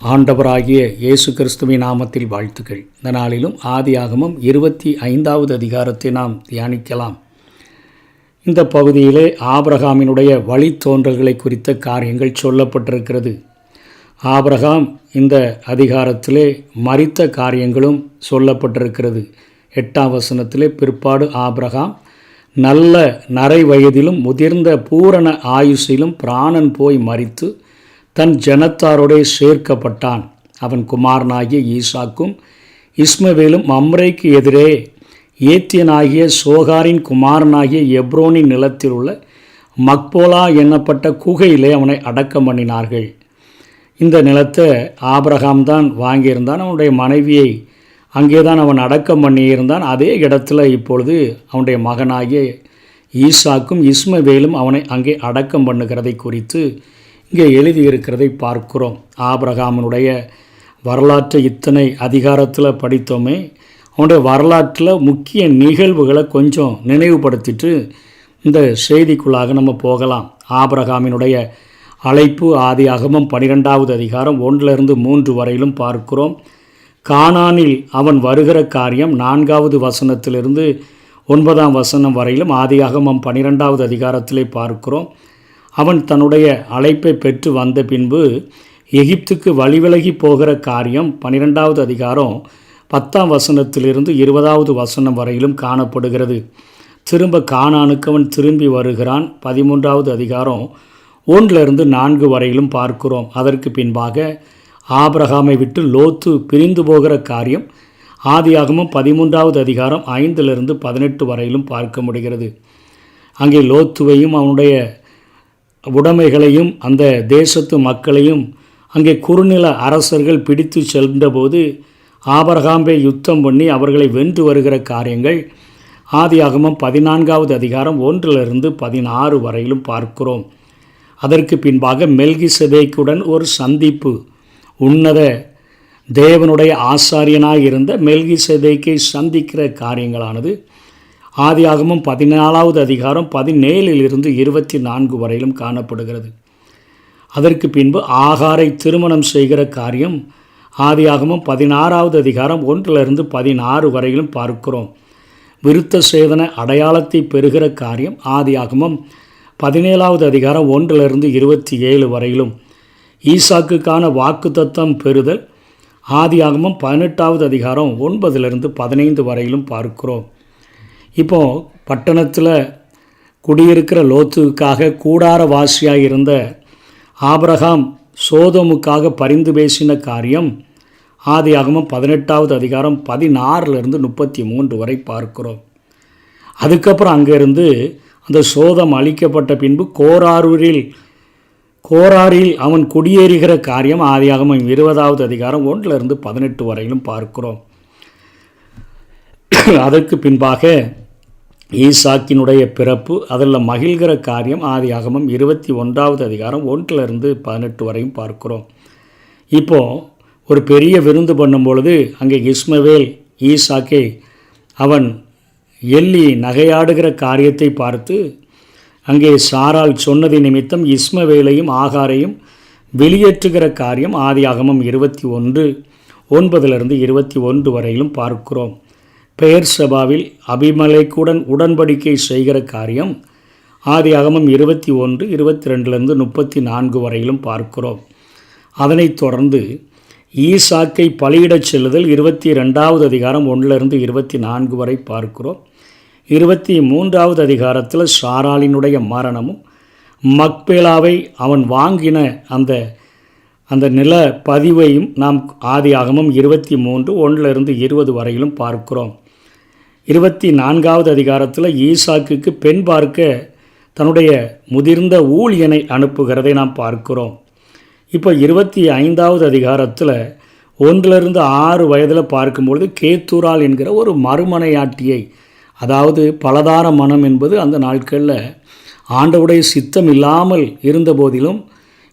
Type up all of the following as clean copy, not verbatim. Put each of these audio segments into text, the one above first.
ஆண்டவராகிய இயேசு கிறிஸ்துவின் நாமத்தில் வாழ்த்துக்கள். இந்த நாளிலும் ஆதியாகமம் 25வது அதிகாரத்தை நாம் தியானிக்கலாம். இந்த பகுதியிலே ஆபிரகாமினுடைய வழித்தோன்றல்களை குறித்த காரியங்கள் சொல்லப்பட்டிருக்கிறது. ஆபிரகாம் இந்த அதிகாரத்திலே மரித்த காரியங்களும் சொல்லப்பட்டிருக்கிறது. 8ஆம் வசனத்திலே, பிற்பாடு ஆபிரகாம் நல்ல நரை வயதிலும் முதிர்ந்த பூரண ஆயுசிலும் பிராணன் போய் மரித்து தன் ஜனத்தாரோடே சேர்க்கப்பட்டான். அவன் குமாரனாகிய ஈசாக்கும் இஸ்மவேலும் மம்ரேக்கு எதிரே ஏத்தியனாகிய சோகாரின் குமாரனாகிய எப்ரோனின் நிலத்தில் உள்ள மக்போலா என்னப்பட்ட குகையிலே அவனை அடக்கம் பண்ணினார்கள். இந்த நிலத்தை ஆபிரகாம் தான் வாங்கியிருந்தான். அவனுடைய மனைவியை அங்கேதான் அவன் அடக்கம் பண்ணியிருந்தான். அதே இடத்துல இப்பொழுது அவனுடைய மகனாகிய ஈசாக்கும் இஸ்மவேலும் அவனை அங்கே அடக்கம் பண்ணுகிறதை குறித்து இங்கே எழுதியிருக்கிறதை பார்க்கிறோம். ஆபிரகாமனுடைய வரலாற்றை இத்தனை அதிகாரத்தில் படித்தோமே, அவனுடைய வரலாற்றில் முக்கிய நிகழ்வுகளை கொஞ்சம் நினைவுபடுத்திட்டு இந்த செய்திக்குள்ளாக நம்ம போகலாம். ஆபிரகாமினுடைய அழைப்பு ஆதியாகமம் 12வது அதிகாரம் 1-3 வரையிலும் பார்க்கிறோம். கானானில் அவன் வருகிற காரியம் 4வது வசனத்திலிருந்து 9ஆம் வசனம் வரையிலும் ஆதியாகமம் 12வது அதிகாரத்திலே பார்க்கிறோம். அவன் தன்னுடைய அழைப்பை பெற்று வந்த பின்பு எகிப்துக்கு வழிவிலகி போகிற காரியம் 12வது அதிகாரம் 10ஆம் வசனத்திலிருந்து 20வது வசனம் வரையிலும் காணப்படுகிறது. திரும்ப கானானுக்கு அவன் திரும்பி வருகிறான். 13வது அதிகாரம் 1-4 வரையிலும் பார்க்கிறோம். அதற்கு பின்பாக ஆபிரகாமை விட்டு லோத்து பிரிந்து போகிற காரியம் ஆதியாகமம் 13வது அதிகாரம் 5-18 வரையிலும் பார்க்க முடிகிறது. அங்கே லோத்துவையும் அவனுடைய உடைமைகளையும் அந்த தேசத்து மக்களையும் அங்கே குறுநில அரசர்கள் பிடித்து சென்றபோது ஆபிரகாமை யுத்தம் பண்ணி அவர்களை வென்று வருகிற காரியங்கள் ஆதியாகமம் 14வது அதிகாரம் 1-16 வரையிலும் பார்க்கிறோம். அதற்கு பின்பாக மெல்கிசேதேக்குடன் ஒரு சந்திப்பு. உன்னத தேவனுடைய ஆசாரியனாக இருந்த மெல்கிசேதேக்கை சந்திக்கிற காரியங்களானது ஆதியாகமம் 14வது அதிகாரம் 17-24 வரையிலும் காணப்படுகிறது. அதற்கு பின்பு ஆகாரை திருமணம் செய்கிற காரியம் ஆதியாகமம் 16வது அதிகாரம் 1-16 வரையிலும் பார்க்கிறோம். விருத்த சேதன அடையாளத்தை பெறுகிற காரியம் ஆதியாகமம் 17வது அதிகாரம் 1-27 வரையிலும். ஈசாக்குக்கான வாக்குத்தத்தம் பெறுதல் ஆதியாகமம் 18வது அதிகாரம் 9-15 வரையிலும் பார்க்கிறோம். இப்போ பட்டணத்தில் குடியிருக்கிற லோத்துக்காக கூடார வாசியாக இருந்த ஆபிரகாம் சோதோமுக்காக பரிந்து பேசின காரியம் ஆதியாகமம் 18வது அதிகாரம் 16-33 வரை பார்க்கிறோம். அதுக்கப்புறம் அங்கேருந்து அந்த சோதம் அழிக்கப்பட்ட பின்பு கோராரில் அவன் குடியேறுகிற காரியம் ஆதியாகமம் 20வது அதிகாரம் 1-18 வரையிலும் பார்க்கிறோம். அதற்கு பின்பாக ஈசாக்கினுடைய பிறப்பு, அதில் மகிழ்கிற காரியம் ஆதியாகமம் 21வது அதிகாரம் 1-18 வரையும் பார்க்கிறோம். இப்போது ஒரு பெரிய விருந்து பண்ணும் பொழுது அங்கே இஸ்மவேல் ஈசாக்கை அவன் எள்ளி நகையாடுகிற காரியத்தை பார்த்து அங்கே சாராள் சொன்னது நிமித்தம் இஸ்மவேலையும் ஆகாரையும் வெளியேற்றுகிற காரியம் ஆதியாகமம் 21:9-21 வரையிலும் பார்க்கிறோம். பெயர் சபாவில் அபிமலேக்குடன் உடன்படிக்கை செய்கிற காரியம் ஆதியாகமம் 21:22-34 வரையிலும் பார்க்கிறோம். அதனைத் தொடர்ந்து ஈசாக்கை பலியிடச் செல்லுதல் 22வது அதிகாரம் 1-24 வரை பார்க்கிறோம். 23வது அதிகாரத்தில் சாராளினுடைய மரணமும் மக்பேலாவை அவன் வாங்கின அந்த நில பதிவையும் நாம் ஆதியாகமம் 23:1-20 வரையிலும் பார்க்கிறோம். 24வது அதிகாரத்தில் ஈசாக்குக்கு பெண் பார்க்க தன்னுடைய முதிர்ந்த ஊழியனை அனுப்புகிறதை நாம் பார்க்கிறோம். இப்போ 25வது அதிகாரத்தில் 1-6 வயதில் பார்க்கும்பொழுது கேத்தூரால் என்கிற ஒரு மறுமனையாட்டியை, அதாவது பலதார மனம் என்பது அந்த நாட்களில் ஆண்டவருடைய சித்தம் இல்லாமல் இருந்த போதிலும்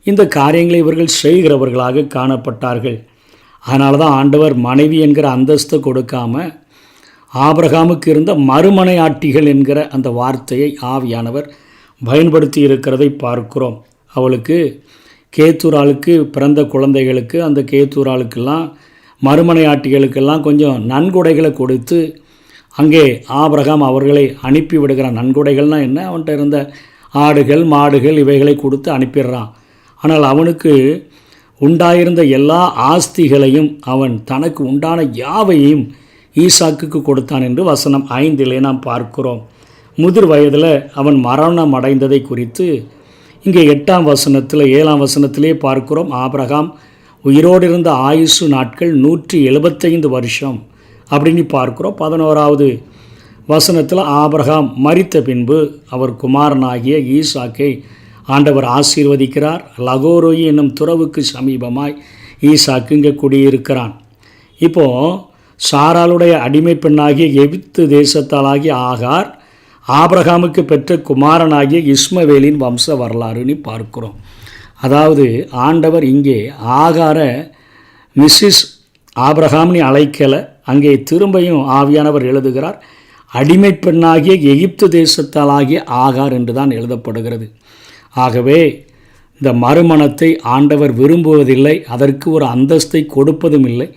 இந்த காரியங்களை இவர்கள் செய்கிறவர்களாக காணப்பட்டார்கள். அதனால தான் ஆண்டவர் மனைவி என்கிற அந்தஸ்தை கொடுக்காமல் ஆபிரகாமுக்கு இருந்த மறுமனையாட்டிகள் என்கிற அந்த வார்த்தையை ஆவியானவர் பயன்படுத்தி இருக்கிறதை பார்க்கிறோம். அவளுக்கு கேத்தூராளுக்கு பிறந்த குழந்தைகளுக்கு அந்த கேத்தூராளுக்கெல்லாம் மறுமனையாட்டிகளுக்கெல்லாம் கொஞ்சம் நன்கொடைகளை கொடுத்து அங்கே ஆபிரகாம் அவர்களை அனுப்பி விடுகிறான். நன்கொடைகள்னால் என்ன? அவன்கிட்ட இருந்த ஆடுகள் மாடுகள் இவைகளை கொடுத்து அனுப்பிடுறான். ஆனால் அவனுக்கு உண்டாயிருந்த எல்லா ஆஸ்திகளையும் அவன் தனக்கு உண்டான யாவையும் ஈசாக்குக்கு கொடுத்தான் என்று வசனம் 5 நாம் பார்க்கிறோம். முதிர் வயதில் அவன் மரணம் அடைந்ததை குறித்து இங்கே 8ஆம் வசனத்தில் 7ஆம் வசனத்திலே பார்க்கிறோம். ஆபிரகாம் உயிரோடு இருந்த ஆயுசு நாட்கள் 175 வருஷம் அப்படின்னு பார்க்கிறோம். 11ஆவது வசனத்தில் ஆபிரகாம் மரித்த பின்பு அவர் குமாரனாகிய ஈசாக்கை ஆண்டவர் ஆசீர்வதிக்கிறார். லகோரோயி என்னும் துறவுக்கு சமீபமாய் ஈசாக்கு இங்கே குடியிருக்கிறான். இப்போது சாராளுடைய அடிமை பெண்ணாகிய எகிப்து தேசத்தாலாகிய ஆகார் ஆபிரகாமுக்கு பெற்ற குமாரனாகிய இஸ்மவேலின் வம்ச வரலாறுன்னு பார்க்கிறோம். அதாவது ஆண்டவர் இங்கே ஆகாரை மிஸ்ஸிஸ் ஆபிரகாம்னு அழைக்கலை. அங்கே திரும்பியும் ஆவியானவர் எழுதுகிறார் அடிமை பெண்ணாகிய எகிப்து தேசத்தாலாகிய ஆகார் என்று தான் எழுதப்படுகிறது. ஆகவே இந்த மறுமணத்தை ஆண்டவர் விரும்புவதில்லை, அதற்கு ஒரு அந்தஸ்தை கொடுப்பதும் இல்லை.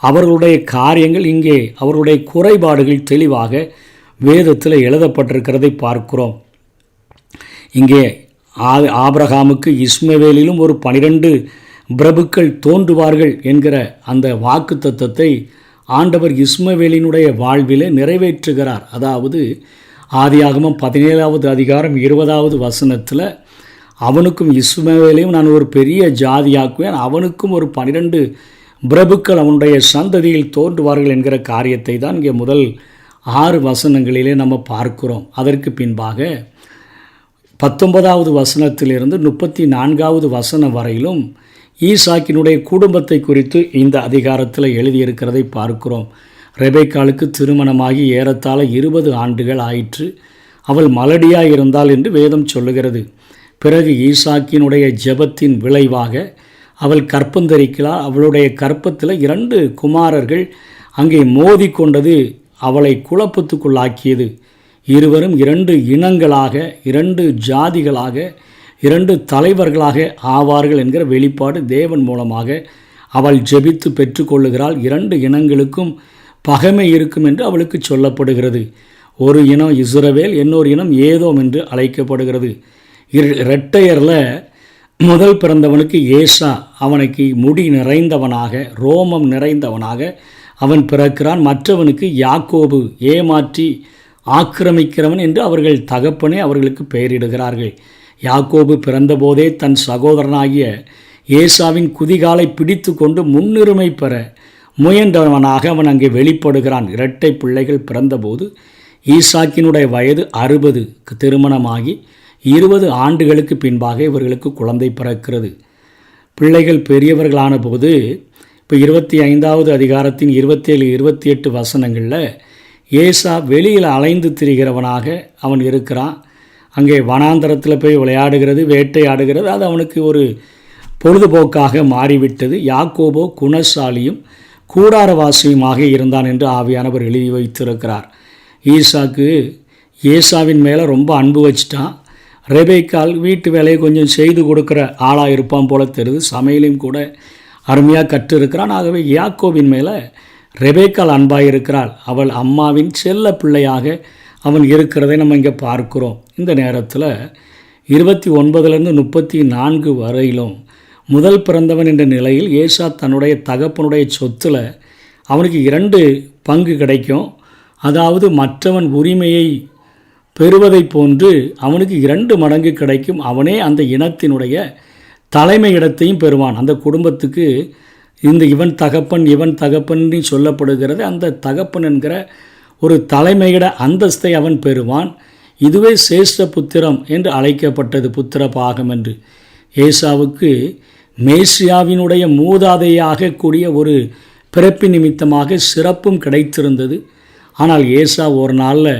அவர்களுடைய காரியங்கள் இங்கே அவர்களுடைய குறைபாடுகள் தெளிவாக வேதத்தில் எழுதப்பட்டிருக்கிறதை பார்க்கிறோம். இங்கே ஆபிரகாமுக்கு இஸ்மவேலிலும் ஒரு 12 பிரபுக்கள் தோன்றுவார்கள் என்கிற அந்த வாக்கு தத்தத்தை ஆண்டவர் இஸ்மவேலினுடைய வாழ்விலே நிறைவேற்றுகிறார். அதாவது ஆதியாகமம் 17ஆவது அதிகாரம் 20ஆவது வசனத்தில் அவனுக்கும் இஸ்மவேலையும் நான் ஒரு பெரிய ஜாதியாக்குவேன், அவனுக்கும் ஒரு 12 பிரபுக்கள் அவனுடைய சந்ததியில் தோன்றுவார்கள் என்கிற காரியத்தை தான் இங்கே முதல் 6 வசனங்களிலே நம்ம பார்க்கிறோம். அதற்கு பின்பாக 19ஆவது வசனத்திலிருந்து 34ஆவது வசனம் வரையிலும் ஈசாக்கினுடைய குடும்பத்தை குறித்து இந்த அதிகாரத்தில் எழுதியிருக்கிறதை பார்க்கிறோம். ரெபேக்காளுக்கு திருமணமாகி ஏறத்தாழ 20 ஆண்டுகள் ஆயிற்று. அவள் மலடியாக இருந்தாள் என்று வேதம் சொல்லுகிறது. பிறகு ஈசாக்கினுடைய ஜெபத்தின் விளைவாக அவள் கற்பந்தரிக்கிறாள். அவளுடைய கற்பத்தில் 2 குமாரர்கள் அங்கே மோதி கொண்டது அவளை குழப்பத்துக்குள்ளாக்கியது. இருவரும் 2 இனங்களாக 2 ஜாதிகளாக 2 தலைவர்களாக ஆவார்கள் என்கிற வெளிப்பாடு தேவன் மூலமாக அவள் ஜெபித்து பெற்றுக்கொள்ளுகிறாள். 2 இனங்களுக்கும் பகைமை இருக்கும் என்று அவளுக்கு சொல்லப்படுகிறது. ஒரு இனம் இஸ்ரவேல், இன்னொரு இனம் ஏதோம் என்று அழைக்கப்படுகிறது. இரட்டையரில் முதல் பிறந்தவனுக்கு ஏசா, அவனுக்கு முடி நிறைந்தவனாக ரோமம் நிறைந்தவனாக அவன் பிறக்கிறான். மற்றவனுக்கு யாக்கோபு, ஏமாற்றி ஆக்கிரமிக்கிறவன் என்று அவர்கள் தகப்பனே அவர்களுக்கு பெயரிடுகிறார்கள். யாக்கோபு பிறந்தபோதே தன் சகோதரனாகிய ஏசாவின் குதிகாலை பிடித்து கொண்டு முன்னுரிமை பெற முயன்றவனாக அவன் அங்கே வெளிப்படுகிறான். இரட்டை பிள்ளைகள் பிறந்தபோது ஈசாக்கினுடைய வயது 60, திருமணமாகி 20 ஆண்டுகளுக்கு பின்பாக இவர்களுக்கு குழந்தை பிறக்கிறது. பிள்ளைகள் பெரியவர்களான போது இப்போ 25ஆவது அதிகாரத்தின் 27, 28 வசனங்களில் ஏசா வெளியில் அலைந்து திரிகிறவனாக அவன் இருக்கிறான். அங்கே வனாந்தரத்தில் போய் விளையாடுகிறது, வேட்டையாடுகிறது, அது அவனுக்கு ஒரு பொழுதுபோக்காக மாறிவிட்டது. யாக்கோபோ குணசாலியும் கூடாரவாசியுமாக இருந்தான் என்று ஆவியானவர் எழுதி வைத்திருக்கிறார். ஈசாக்கு ஏசாவின் மேலே ரொம்ப அன்பு வச்சிட்டான். ரெபேக்காள் வீட்டு வேலையை கொஞ்சம் செய்து கொடுக்குற ஆளாக இருப்பான் போல தெரியுது. சமையலையும் கூட அருமையாக கற்றிருக்கிறான். ஆகவே யாக்கோவின் மேலே ரெபேக்காள் அன்பாக இருக்கிறாள். அவள் அம்மாவின் செல்ல பிள்ளையாக அவன் இருக்கிறதை நம்ம இங்கே பார்க்கிறோம். இந்த நேரத்தில் 29லேருந்து 34 வரையிலும் முதல் பிறந்தவன் என்ற நிலையில் ஏசா தன்னுடைய தகப்பனுடைய சொத்தில் அவனுக்கு 2 பங்கு கிடைக்கும். அதாவது மற்றவன் உரிமையை பெறுவதை போன்று அவனுக்கு 2 மடங்கு கிடைக்கும். அவனே அந்த இனத்தினுடைய தலைமை இடத்தையும் பெறுவான். அந்த குடும்பத்துக்கு இவன் தகப்பன் சொல்லப்படுகிறது. அந்த தகப்பன் என்கிற ஒரு தலைமையிட அந்தஸ்தை அவன் பெறுவான். இதுவே சேஷ்ட புத்திரம் என்று அழைக்கப்பட்டது, புத்திர பாகம் என்று. ஏசாவுக்கு மேசியாவினுடைய மூதாதையாக கூடிய ஒரு பிறப்பு நிமித்தமாக சிறப்பும் கிடைத்திருந்தது. ஆனால் ஏசா ஒரு நாளில்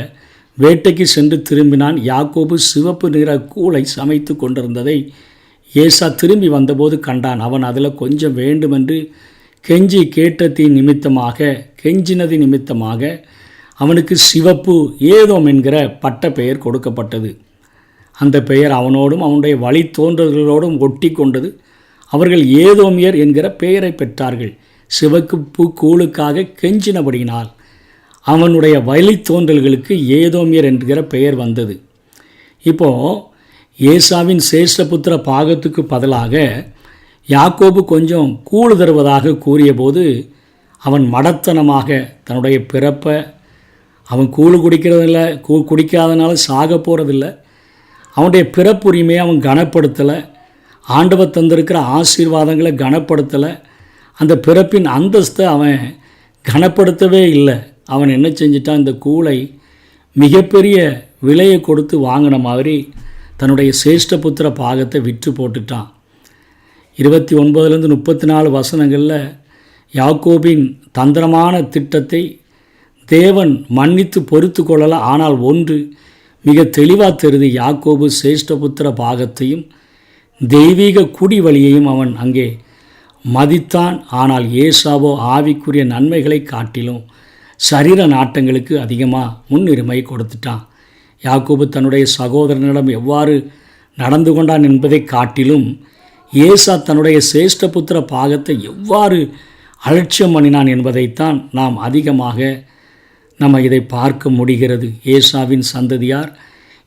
வேட்டைக்கு சென்று திரும்பினான். யாக்கோபு சிவப்பு நிற கூளை சமைத்து கொண்டிருந்ததை ஏசா திரும்பி வந்தபோது கண்டான். அவன் அதில் கொஞ்சம் வேண்டுமென்று கெஞ்சினது நிமித்தமாக அவனுக்கு சிவப்பு ஏதோம் என்கிற பட்ட பெயர் கொடுக்கப்பட்டது. அந்த பெயர் அவனோடும் அவனுடைய வழி தோன்றல்களோடும் ஒட்டி கொண்டது. அவர்கள் ஏதோமியர் என்கிற பெயரை பெற்றார்கள். சிவப்பு கூழுக்காக கெஞ்சினபடியினால் அவனுடைய வழித்தோன்றல்களுக்கு ஏதோமியர் என்கிற பெயர் வந்தது. இப்போது ஏசாவின் சேஷ்டபுத்திர பாகத்துக்கு பதிலாக யாக்கோபு கொஞ்சம் கூழ் தருவதாக கூறியபோது அவன் மடத்தனமாக தன்னுடைய பிறப்பை அவன் கூழ் குடிக்கிறதில்ல, குடிக்காதனால சாக போகிறதில்ல, அவனுடைய பிறப்புரிமையை அவன் கனப்படுத்தலை, ஆண்டவர் தந்திருக்கிற ஆசீர்வாதங்களை கனப்படுத்தலை, அந்த பிறப்பின் அந்தஸ்தை அவன் கனப்படுத்தவே இல்லை. அவன் என்ன செஞ்சிட்டான், இந்த கூளை மிகப்பெரிய விலையை கொடுத்து வாங்கின மாதிரி தன்னுடைய சேஷ்டபுத்திர பாகத்தை விற்று போட்டுட்டான். 29 34 வசனங்களில் யாக்கோபின் தந்திரமான திட்டத்தை தேவன் மன்னித்து பொறுத்து கொள்ளலாம். ஆனால் ஒன்று மிக தெளிவாக தெரியுது, யாக்கோபு சேஷ்டபுத்திர பாகத்தையும் தெய்வீக குடி வழியையும் அவன் அங்கே மதித்தான். ஆனால் ஏசாவோ ஆவிக்குரிய நன்மைகளை காட்டிலும் சரீர நாட்டங்களுக்கு அதிகமாக முன்னுரிமை கொடுத்துட்டான். யாக்கோபு தன்னுடைய சகோதரனிடம் எவ்வாறு நடந்து கொண்டான் என்பதை காட்டிலும் ஏசா தன்னுடைய சேஷ்டபுத்திர பாகத்தை எவ்வாறு அலட்சியம் பண்ணினான் என்பதைத்தான் நாம் அதிகமாக இதை பார்க்க முடிகிறது. ஏசாவின் சந்ததியார்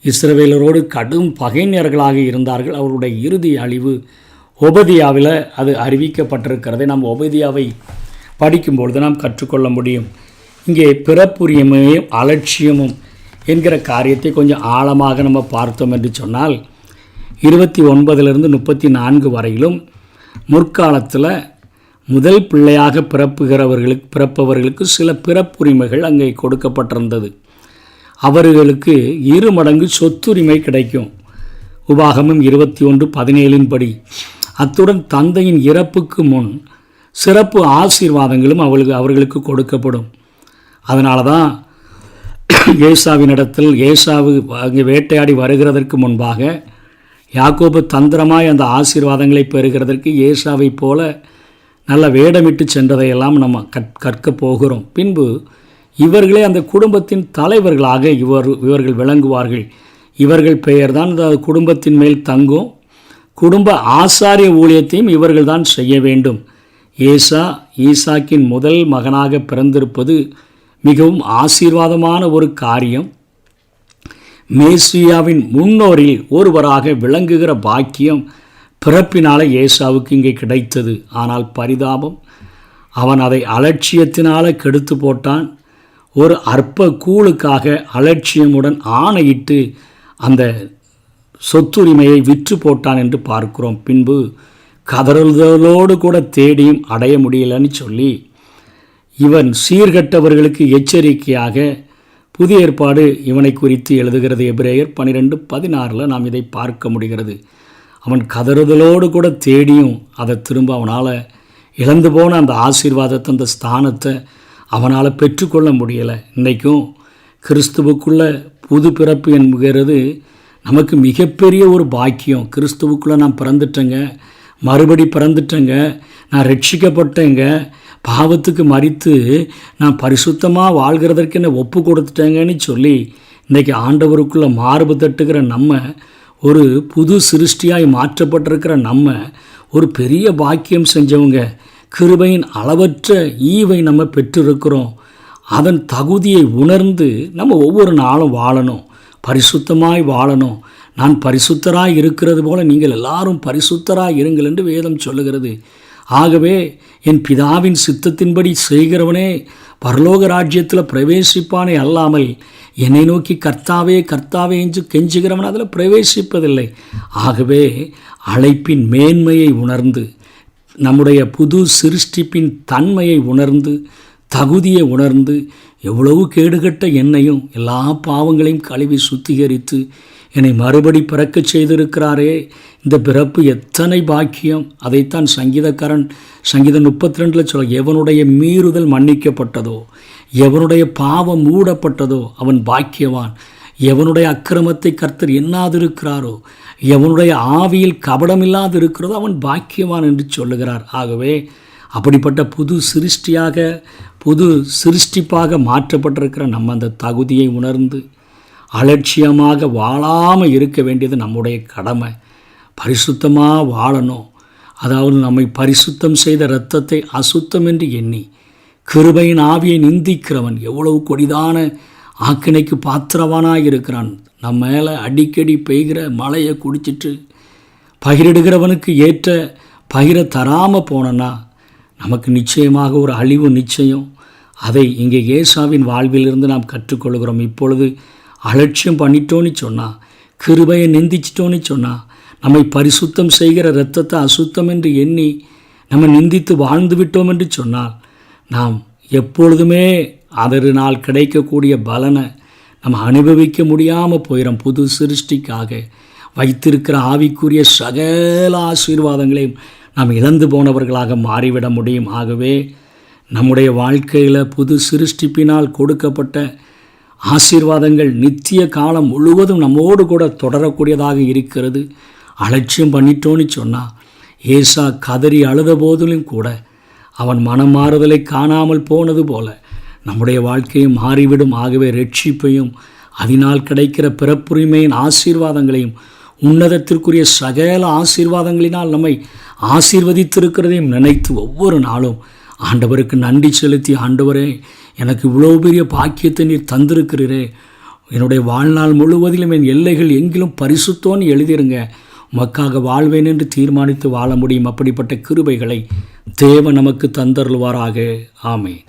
இஸ்ரவேலரோடு கடும் பகைஞர்களாக இருந்தார்கள். அவருடைய இறுதி அழிவு ஒபதியாவில் அது அறிவிக்கப்பட்டிருக்கிறதை நாம் ஒபதியாவை படிக்கும்பொழுது நாம் கற்றுக்கொள்ள முடியும். இங்கே பிறப்புரிமையும் அலட்சியமும் என்கிற காரியத்தை கொஞ்சம் ஆழமாக நம்ம பார்த்தோம் என்று சொன்னால் 29 34 வரையிலும் முற்காலத்தில் முதல் பிள்ளையாக பிறப்பவர்களுக்கு சில பிறப்புரிமைகள் அங்கே கொடுக்கப்பட்டிருந்தது. அவர்களுக்கு 2 மடங்கு சொத்துரிமை கிடைக்கும். உபாகமம் 21:17 படி. அத்துடன் தந்தையின் இறப்புக்கு முன் சிறப்பு ஆசீர்வாதங்களும் அவர்களுக்கு கொடுக்கப்படும். அதனால தான் ஏசாவினிடத்தில் ஏசாவு அங்கே வேட்டையாடி வருகிறதற்கு முன்பாக யாக்கோபு தந்திரமாய் அந்த ஆசீர்வாதங்களை பெறுகிறதற்கு ஏசாவை போல நல்ல வேடமிட்டு சென்றதையெல்லாம் நம்ம கற்கப் போகிறோம். பின்பு இவர்களே அந்த குடும்பத்தின் தலைவர்களாக இவர்கள் விளங்குவார்கள். இவர்கள் பெயர்தான் அந்த குடும்பத்தின் மேல் தங்கும். குடும்ப ஆசாரிய ஊழியத்தையும் இவர்கள் தான் செய்ய வேண்டும். ஈசாக்கின் முதல் மகனாக பிறந்திருப்பது மிகவும் ஆசீர்வாதமான ஒரு காரியம். மேசியாவின் முன்னோரில் ஒருவராக விளங்குகிற பாக்கியம் பிறப்பினால ஏசாவுக்கு இங்கே கிடைத்தது. ஆனால் பரிதாபம், அவன் அதை அலட்சியத்தினால கெடுத்து போட்டான். ஒரு அற்ப கூழுக்காக அலட்சியமுடன் ஆணையிட்டு அந்த சொத்துரிமையை விற்று போட்டான் என்று பார்க்கிறோம். பின்பு கதறுதலோடு கூட தேடியும் அடைய முடியலன்னு சொல்லி இவன் சீர்கட்டவர்களுக்கு எச்சரிக்கையாக புதிய ஏற்பாடு இவனை குறித்து எழுதுகிறது. எபிரேயர் 12:16 நாம் இதை பார்க்க முடிகிறது. அவன் கதறுதலோடு கூட தேடியும் அதை திரும்ப அவனால் இழந்து போன அந்த ஆசீர்வாதத்தை, அந்த ஸ்தானத்தை அவனால் பெற்றுக்கொள்ள முடியலை. இன்றைக்கும் கிறிஸ்துவுக்குள்ள புது பிறப்பு என்கிறது நமக்கு மிகப்பெரிய ஒரு பாக்கியம். கிறிஸ்துவுக்குள்ளே நான் பிறந்துட்டேங்க, மறுபடி பிறந்துட்டேங்க, நான் ரட்சிக்கப்பட்டேங்க, பாவத்துக்கு மரித்து நான் பரிசுத்தமாக வாழ்கிறதற்கு என்னை ஒப்பு கொடுத்துட்டேங்கன்னு சொல்லி இன்றைக்கி ஆண்டவருக்குள்ளே மார்பு தட்டுகிற நம்ம, ஒரு புது சிருஷ்டியாய் மாற்றப்பட்டிருக்கிற நம்ம ஒரு பெரிய பாக்கியம் செஞ்சவங்க. கிருபையின் அளவற்ற ஈவை நம்ம பெற்றிருக்கிறோம். அதன் தகுதியை உணர்ந்து நம்ம ஒவ்வொரு நாளும் வாழணும், பரிசுத்தமாய் வாழணும். நான் பரிசுத்தராய் இருக்கிறது போல நீங்கள் எல்லாரும் பரிசுத்தராய் இருங்கள் என்று வேதம் சொல்லுகிறது. ஆகவே என் பிதாவின் சித்தத்தின்படி செய்கிறவனே பரலோக ராஜ்யத்தில் பிரவேசிப்பானே அல்லாமல் என்னை நோக்கி கர்த்தாவே கர்த்தாவே என்று கெஞ்சுகிறவன் அதில் பிரவேசிப்பதில்லை. ஆகவே அழைப்பின் மேன்மையை உணர்ந்து, நம்முடைய புது சிருஷ்டிப்பின் தன்மையை உணர்ந்து, தகுதியை உணர்ந்து, எவ்வளவு கேடுகட்ட என்னையும் எல்லா பாவங்களையும் கழுவி சுத்திகரித்து என்னை மறுபடி பிறக்கச் செய்திருக்கிறாரே, இந்த பிறப்பு எத்தனை பாக்கியம். அதைத்தான் சங்கீதம் 32 சொல்ல, எவனுடைய மீறுதல் மன்னிக்கப்பட்டதோ, எவனுடைய பாவம் மூடப்பட்டதோ அவன் பாக்கியவான். எவனுடைய அக்கிரமத்தை கர்த்தர் எண்ணாதிருக்கிறாரோ, எவனுடைய ஆவியில் கபடமில்லாது இருக்கிறதோ அவன் பாக்கியவான் என்று சொல்லுகிறார். ஆகவே அப்படிப்பட்ட புது சிருஷ்டிப்பாக மாற்றப்பட்டிருக்கிற நம்ம அந்த தகுதியை உணர்ந்து அலட்சியமாக வாழாமல் இருக்க வேண்டியது நம்முடைய கடமை. பரிசுத்தமாக வாழணும். அதாவது நம்மை பரிசுத்தம் செய்த இரத்தத்தை அசுத்தம் என்று எண்ணி கிருபையின் ஆவியை நிந்திக்கிறவன் எவ்வளவு கொடிதான ஆக்கினைக்கு பாத்திரவானாக இருக்கிறான். நம்ம மேலே அடிக்கடி பெய்கிற மழையை குடிச்சிட்டு பகிரிடுகிறவனுக்கு ஏற்ற பகிர தராமல் போனோன்னா நமக்கு நிச்சயமாக ஒரு அழிவு நிச்சயம். அதை இங்கே ஏசாவின் வாழ்விலிருந்து நாம் கற்றுக்கொள்கிறோம். இப்பொழுது அலட்சியம் பண்ணிட்டோன்னு சொன்னால், கிருபையை நிந்திச்சிட்டோன்னு சொன்னால், நம்மை பரிசுத்தம் செய்கிற இரத்தத்தை அசுத்தம் என்று எண்ணி நம்ம நிந்தித்து வாழ்ந்து விட்டோம் என்று சொன்னால், நாம் எப்பொழுதுமே அதனால் கிடைக்கக்கூடிய பலனை நம்ம அனுபவிக்க முடியாமல் போயிடும். புது சிருஷ்டிக்காக வைத்திருக்கிற ஆவிக்குரிய சகல ஆசீர்வாதங்களையும் நாம் இழந்து போனவர்களாக மாறிவிட முடியும். ஆகவே நம்முடைய வாழ்க்கையில் புது சிருஷ்டிப்பினால் கொடுக்கப்பட்ட ஆசீர்வாதங்கள் நித்திய காலம் முழுவதும் நம்மோடு கூட தொடரக்கூடியதாக இருக்கிறது. அலட்சியம் பண்ணிட்டோன்னு சொன்னால், ஏசா கதறி அழுத போதிலும் கூட அவன் மனமாறுதலை காணாமல் போனது போல நம்முடைய வாழ்க்கையும் மாறிவிடும். ஆகவே ரட்சிப்பையும் அதனால் கிடைக்கிற பிறப்புரிமையின் ஆசீர்வாதங்களையும் உன்னதத்திற்குரிய சகல ஆசீர்வாதங்களினால் நம்மை ஆசீர்வதித்திருக்கிறதையும் நினைத்து ஒவ்வொரு நாளும் ஆண்டவருக்கு நன்றி செலுத்தி, ஆண்டவரே எனக்கு இவ்வளோ பெரிய பாக்கியத்தை நீர் தந்திருக்கிறீரே, என்னுடைய வாழ்நாள் முழுவதிலும் என் எல்லைகள் எங்கிலும் பரிசுத்தோன்னு எழுதிருங்க, உமக்காக வாழ்வேன் என்று தீர்மானித்து வாழ முடியும். அப்படிப்பட்ட கிருபைகளை தேவன் நமக்கு தந்தருள்வாராக. ஆமென்.